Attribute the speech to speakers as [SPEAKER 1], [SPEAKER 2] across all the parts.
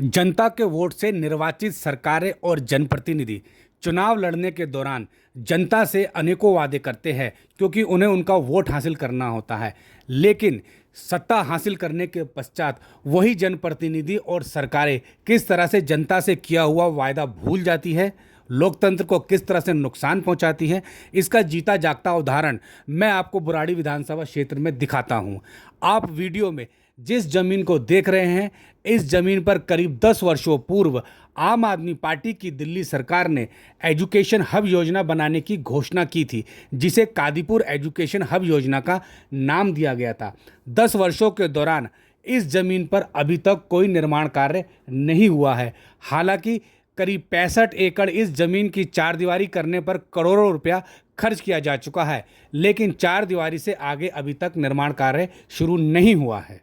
[SPEAKER 1] जनता के वोट से निर्वाचित सरकारें और जनप्रतिनिधि चुनाव लड़ने के दौरान जनता से अनेकों वादे करते हैं क्योंकि उन्हें उनका वोट हासिल करना होता है। लेकिन सत्ता हासिल करने के पश्चात वही जनप्रतिनिधि और सरकारें किस तरह से जनता से किया हुआ वायदा भूल जाती है, लोकतंत्र को किस तरह से नुकसान पहुंचाती है, इसका जीता जागता उदाहरण मैं आपको बुराड़ी विधानसभा क्षेत्र में दिखाता हूं। आप वीडियो में जिस जमीन को देख रहे हैं, इस जमीन पर करीब 10 वर्षों पूर्व आम आदमी पार्टी की दिल्ली सरकार ने एजुकेशन हब योजना बनाने की घोषणा की थी, जिसे कादीपुर एजुकेशन हब योजना का नाम दिया गया था। 10 वर्षों के दौरान इस जमीन पर अभी तक कोई निर्माण कार्य नहीं हुआ है। हालांकि करीब 65 एकड़ इस जमीन की चारदीवारी करने पर करोड़ों रुपया खर्च किया जा चुका है, लेकिन चारदीवारी से आगे अभी तक निर्माण कार्य शुरू नहीं हुआ है।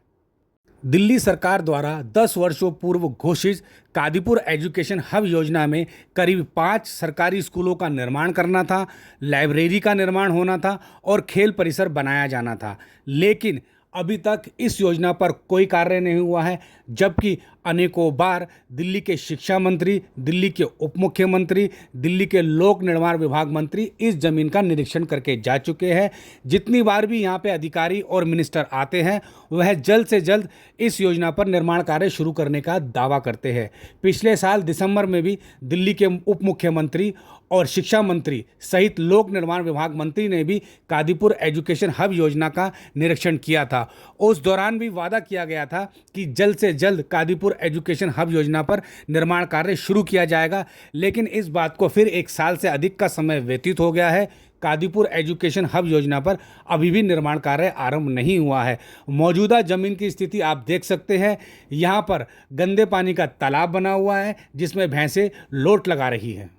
[SPEAKER 1] दिल्ली सरकार द्वारा 10 वर्षों पूर्व घोषित कादीपुर एजुकेशन हब योजना में करीब 5 सरकारी स्कूलों का निर्माण करना था, लाइब्रेरी का निर्माण होना था और खेल परिसर बनाया जाना था। लेकिन अभी तक इस योजना पर कोई कार्य नहीं हुआ है, जबकि अनेकों बार दिल्ली के शिक्षा मंत्री, दिल्ली के उप मुख्यमंत्री, दिल्ली के लोक निर्माण विभाग मंत्री इस जमीन का निरीक्षण करके जा चुके हैं। जितनी बार भी यहाँ पे अधिकारी और मिनिस्टर आते हैं, वह जल्द से जल्द इस योजना पर निर्माण कार्य शुरू करने का दावा करते हैं। पिछले साल दिसंबर में भी दिल्ली के उप मुख्यमंत्री और शिक्षा मंत्री सहित लोक निर्माण विभाग मंत्री ने भी कादीपुर एजुकेशन हब योजना का निरीक्षण किया था। उस दौरान भी वादा किया गया था कि जल्द से जल्द कादीपुर एजुकेशन हब योजना पर निर्माण कार्य शुरू किया जाएगा, लेकिन इस बात को फिर 1 साल से अधिक का समय व्यतीत हो गया है। कादीपुर एजुकेशन हब योजना पर अभी भी निर्माण कार्य आरंभ नहीं हुआ है। मौजूदा जमीन की स्थिति आप देख सकते हैं। यहाँ पर गंदे पानी का तालाब बना हुआ है, जिसमें भैंसें लोट लगा रही हैं।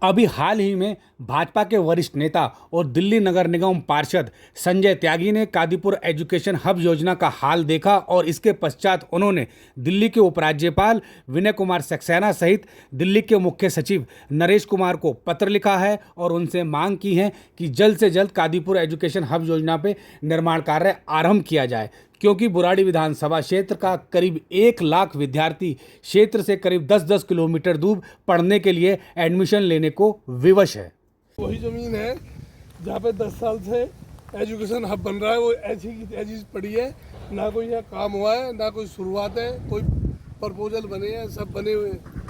[SPEAKER 1] अभी हाल ही में भाजपा के वरिष्ठ नेता और दिल्ली नगर निगम पार्षद संजय त्यागी ने कादीपुर एजुकेशन हब योजना का हाल देखा और इसके पश्चात उन्होंने दिल्ली के उपराज्यपाल विनय कुमार सक्सेना सहित दिल्ली के मुख्य सचिव नरेश कुमार को पत्र लिखा है और उनसे मांग की है कि जल्द से जल्द कादीपुर एजुकेशन हब योजना पर निर्माण कार्य आरंभ किया जाए, क्योंकि बुराड़ी विधानसभा क्षेत्र का करीब 1 लाख विद्यार्थी क्षेत्र से करीब 10-10 किलोमीटर दूर पढ़ने के लिए एडमिशन लेने को विवश है।
[SPEAKER 2] वही ज़मीन है जहाँ पे 10 साल से एजुकेशन हब बन रहा है, वो ऐसी की ऐसी पड़ी है। ना कोई यहाँ काम हुआ है, ना कोई शुरुआत है, कोई प्रपोजल बने हैं, सब बने हुए हैं।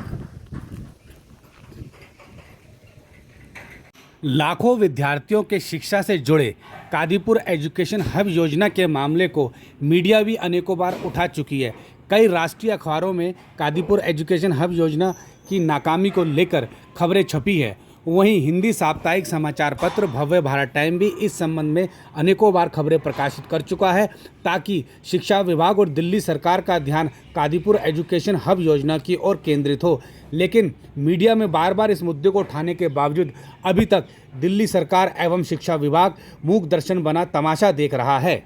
[SPEAKER 1] लाखों विद्यार्थियों के शिक्षा से जुड़े कादीपुर एजुकेशन हब योजना के मामले को मीडिया भी अनेकों बार उठा चुकी है। कई राष्ट्रीय अखबारों में कादीपुर एजुकेशन हब योजना की नाकामी को लेकर खबरें छपी है। वहीं हिंदी साप्ताहिक समाचार पत्र भव्य भारत टाइम भी इस संबंध में अनेकों बार खबरें प्रकाशित कर चुका है, ताकि शिक्षा विभाग और दिल्ली सरकार का ध्यान कादीपुर एजुकेशन हब योजना की ओर केंद्रित हो। लेकिन मीडिया में बार बार इस मुद्दे को उठाने के बावजूद अभी तक दिल्ली सरकार एवं शिक्षा विभाग मूक दर्शन बना तमाशा देख रहा है।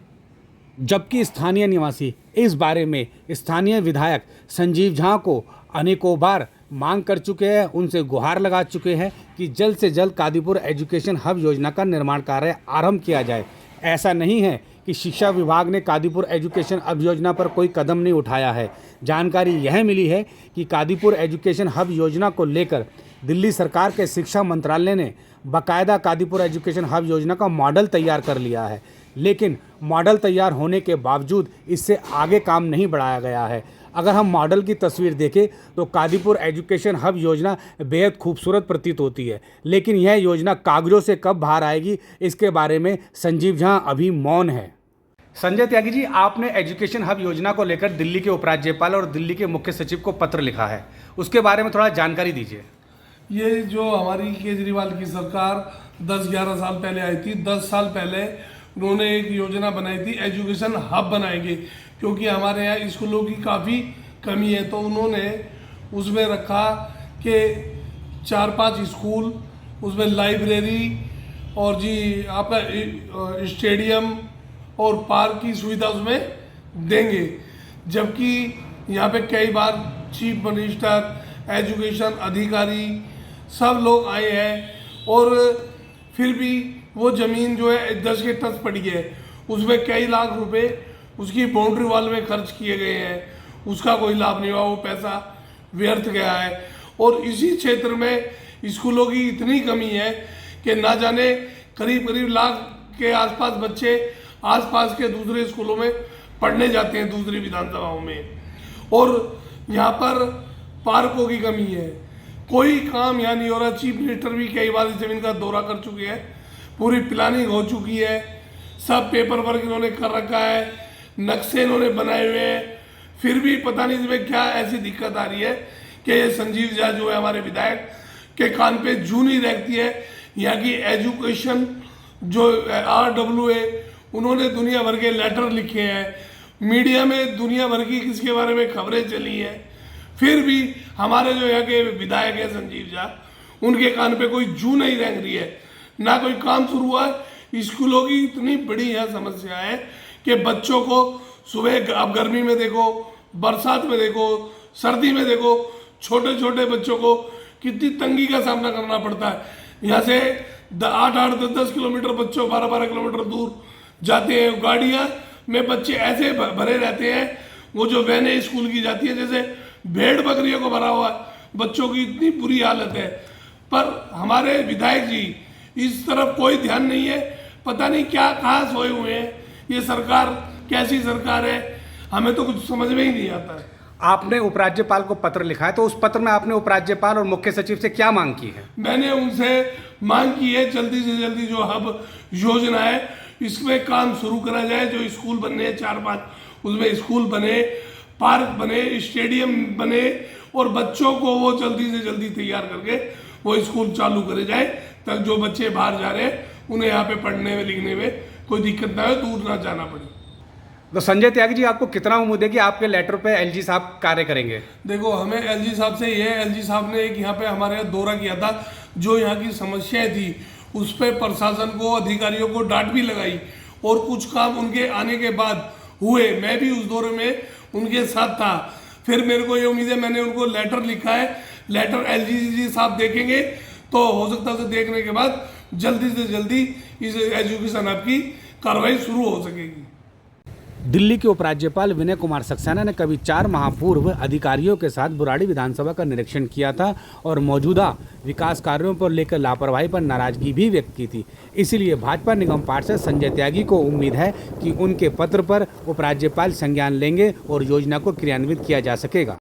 [SPEAKER 1] जबकि स्थानीय निवासी इस बारे में स्थानीय विधायक संजीव झा को अनेकों बार मांग कर चुके हैं, उनसे गुहार लगा चुके हैं कि जल्द से जल्द कादीपुर एजुकेशन हब योजना का निर्माण कार्य आरंभ किया जाए। ऐसा नहीं है कि शिक्षा विभाग ने कादीपुर एजुकेशन हब योजना पर कोई कदम नहीं उठाया है। जानकारी यह मिली है कि कादीपुर एजुकेशन हब योजना को लेकर दिल्ली सरकार के शिक्षा मंत्रालय ने बाकायदा कादीपुर एजुकेशन हब योजना का मॉडल तैयार कर लिया है, लेकिन मॉडल तैयार होने के बावजूद इससे आगे काम नहीं बढ़ाया गया है। अगर हम मॉडल की तस्वीर देखें तो कादीपुर एजुकेशन हब योजना बेहद खूबसूरत प्रतीत होती है, लेकिन यह योजना कागजों से कब बाहर आएगी, इसके बारे में संजीव झा अभी मौन है। संजय त्यागी जी, आपने एजुकेशन हब योजना को लेकर दिल्ली के उपराज्यपाल और दिल्ली के मुख्य सचिव को पत्र लिखा है, उसके बारे में थोड़ा जानकारी दीजिए।
[SPEAKER 2] ये जो हमारी केजरीवाल की सरकार 10-11 साल पहले आई थी, 10 साल पहले उन्होंने एक योजना बनाई थी, एजुकेशन हब बनाएंगे, क्योंकि हमारे यहाँ स्कूलों की काफ़ी कमी है। तो उन्होंने उसमें रखा कि 4-5 स्कूल, उसमें लाइब्रेरी और जी आपका स्टेडियम और पार्क की सुविधा उसमें देंगे। जबकि यहाँ पे कई बार चीफ मिनिस्टर, एजुकेशन अधिकारी सब लोग आए हैं और फिर भी वो ज़मीन जो है 10 के टच पड़ी है, उसमें कई लाख रुपए उसकी बाउंड्री वॉल में खर्च किए गए हैं उसका कोई लाभ नहीं हुआ, वो पैसा व्यर्थ गया है। और इसी क्षेत्र में स्कूलों की इतनी कमी है कि ना जाने करीब करीब लाख के आसपास बच्चे आसपास के दूसरे स्कूलों में पढ़ने जाते हैं, दूसरी विधानसभाओं में। और यहाँ पर पार्कों की कमी है, कोई काम यहाँ नहीं हो रहा। चीफ मिनिस्टर भी कई बार इस जमीन का दौरा कर चुके हैं, पूरी प्लानिंग हो चुकी है, सब पेपर वर्क इन्होंने कर रखा है, नक्शे इन्होंने बनाए हुए हैं, फिर भी पता नहीं इसमें क्या ऐसी दिक्कत आ रही है कि ये संजीव झा जो है हमारे विधायक के कान पे जू नहीं रहती है। यहाँ की एजुकेशन जो RWA, उन्होंने दुनिया भर के लेटर लिखे हैं, मीडिया में दुनिया भर की किसके बारे में खबरें चली हैं, फिर भी हमारे जो यहाँ के विधायक है संजीव झा, उनके कान पे कोई जू नहीं रेंग रही है, ना कोई काम शुरू हुआ है। स्कूलों की इतनी बड़ी यहाँ समस्या है कि बच्चों को सुबह, आप गर्मी में देखो, बरसात में देखो, सर्दी में देखो, छोटे छोटे बच्चों को कितनी तंगी का सामना करना पड़ता है। यहाँ से 8-8, 10-10 किलोमीटर बच्चों 12-12 किलोमीटर दूर जाते हैं। गाड़ियाँ में बच्चे ऐसे भरे रहते हैं, वो जो वैनें स्कूल की जाती है जैसे भेड़ बकरियों को भरा हुआ है। बच्चों की इतनी बुरी हालत है, पर हमारे विधायक जी इस तरफ कोई ध्यान नहीं है। पता नहीं क्या कहाँ सोए हुए हैं। ये सरकार कैसी सरकार है, हमें तो कुछ समझ में ही नहीं आता है।
[SPEAKER 1] आपने उपराज्यपाल को पत्र लिखा है, तो उस पत्र में आपने उपराज्यपाल और मुख्य सचिव से क्या मांग की है?
[SPEAKER 2] मैंने उनसे मांग की है जल्दी से जल्दी जो हब योजना है इसमें काम शुरू करा जाए। जो स्कूल बनने 4-5, उसमें स्कूल बने, पार्क बने, स्टेडियम बने, और बच्चों को वो जल्दी से जल्दी तैयार करके वो स्कूल चालू करे जाए, तक जो बच्चे बाहर जा रहे हैं उन्हें यहाँ पे पढ़ने में लिखने में कोई दिक्कत ना हो, दूर ना जाना पड़े।
[SPEAKER 1] तो संजय त्यागी जी, आपको कितना उम्मीद है कि आपके लेटर पे LG साहब कार्य करेंगे?
[SPEAKER 2] देखो, हमें LG साहब से ये, LG साहब ने एक यहाँ पे हमारे यहाँ दौरा किया था, जो यहाँ की समस्याएं थी उस पर प्रशासन को, अधिकारियों को डांट भी लगाई, और कुछ काम उनके आने के बाद हुए। मैं भी उस दौरे में उनके साथ था। फिर मेरे को ये उम्मीद है, मैंने उनको लेटर लिखा है, लेटर LG जी साहब देखेंगे तो हो सकता है उसे देखने के बाद जल्दी से जल्दी इस एजुकेशन हब की कार्रवाई शुरू हो सकेगी।
[SPEAKER 1] दिल्ली के उपराज्यपाल विनय कुमार सक्सेना ने कभी 4 माह पूर्व अधिकारियों के साथ बुराड़ी विधानसभा का निरीक्षण किया था और मौजूदा विकास कार्यों पर लेकर लापरवाही पर नाराजगी भी व्यक्त की थी। इसीलिए भाजपा निगम पार्षद संजय त्यागी को उम्मीद है कि उनके पत्र पर उपराज्यपाल संज्ञान लेंगे और योजना को क्रियान्वित किया जा सकेगा।